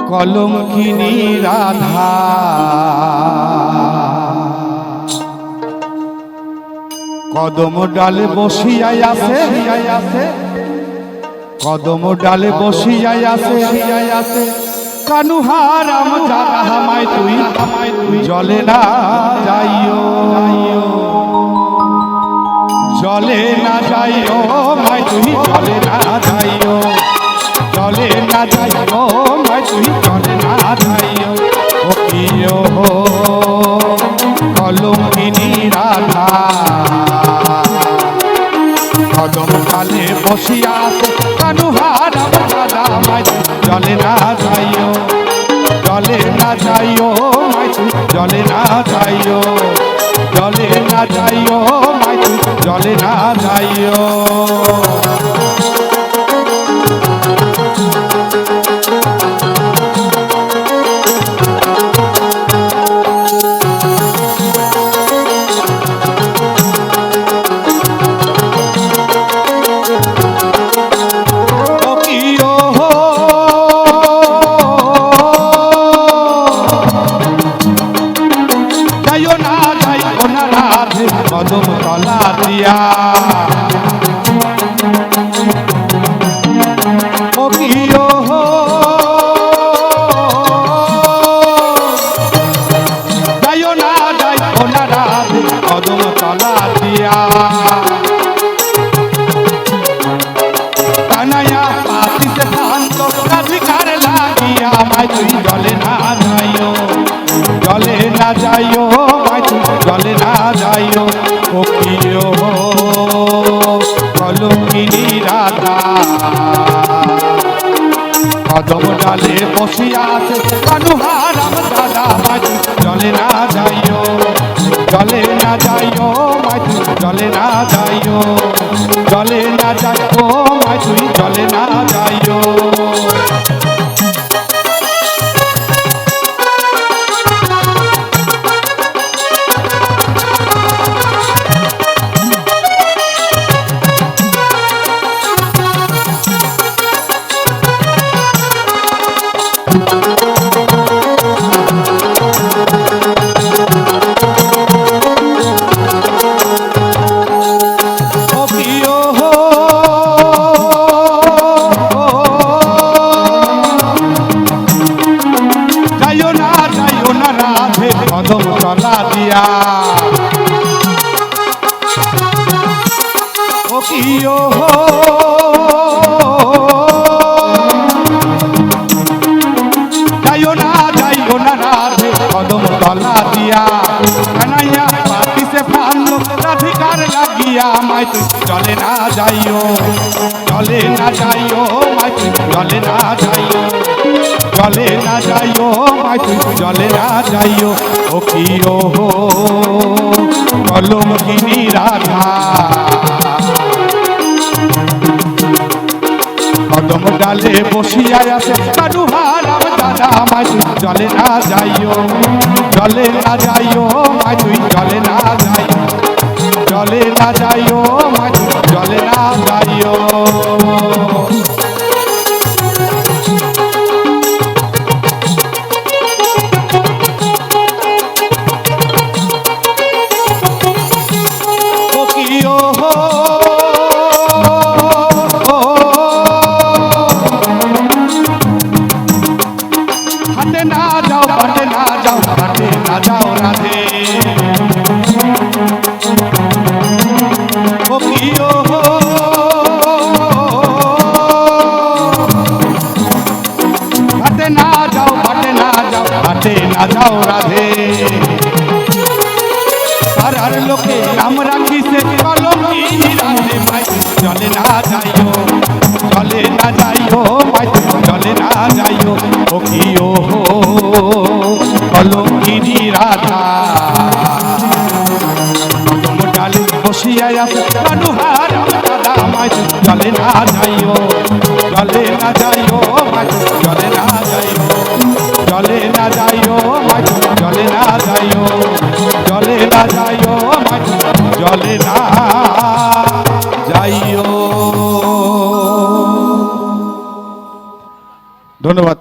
কলঙ্কিনী রাধা কদম ডালে বসিয়াই আছে কদম ডালে বসিয়াই আছে কানুহারাম যারা হামায় তুই জলে না যাইও জলে না যাইও মাই তুই জলে না যাইও জলে না যাইও মাই তুই জলে না যাইও ও প্রিয় কলঙ্কিনী রাধা কদম ডালে বসিয়া আছে কানুহারাম দাদা মাই জলে না যাইও জলে না যাইও মাই তুই জলে না যাইও জলে না যাইও মাই তুই জলে না যাইও কদম তলা দিয়া ও প্রিয় যাইও না যাইও না রাধে কদম তলা দিয়া কানাইয়া পাতিতে শান্ত রাধিকার লাগিয়া মাই তুই জলে না যাইও জলে না যাইও মাই তুই জলে না যাইও ও প্রিয় কলঙ্কিনী রাধা কদম ডালে বসিয়া আছে কানুহারাম দাদা মাই তুই জলে না যাইও জলে না যাইও মাই তুই জলে না যাইও জলে না যাইও মাই তুই জলে না যাইও কদম তলা দিয়া ও প্রিয় যাইও না রাধে কদম তলা দিয়া কানাইয়া পাতিছে প্রাণ রাধিকার লাগিয়া মাই তুই জলে না যাইও জলে না যাইও মাই তুই জলে না যাইও জলে না যাইও মাই তুই জলে না যাইও ও প্রিয় কলঙ্কিনী রাধা কদম ডালে বসিয়া আছে কানুহারাম দাদা মাই তুই জলে না যাইও জলে না যাইও মাই তুই জলে না যাইও জলে না যাইও মাই তুই জলে না যাইও হাতে না যাও হাতে না যাও হাতে না যাও রাধে ও প্রিয় হাতে না যাও হাতে না যাও হাতে না যাও রাধে আর লোকে আমরা কিসে কলঙ্কিনী রাধে মাই জলে না যাইও জলে না যাইও মাই জলে না যাইও ও প্রিয় কলঙ্কিনী রাধা কদম ডালে বসিয়া আছে কানুহারাম দাদা মাই জলে না যাইও জলে না যাইও মাই জলে না যাইও জলে না যাইও মাই জলে না যাইও জলে না যাইও মাই জলে না যাইও। ধন্যবাদ।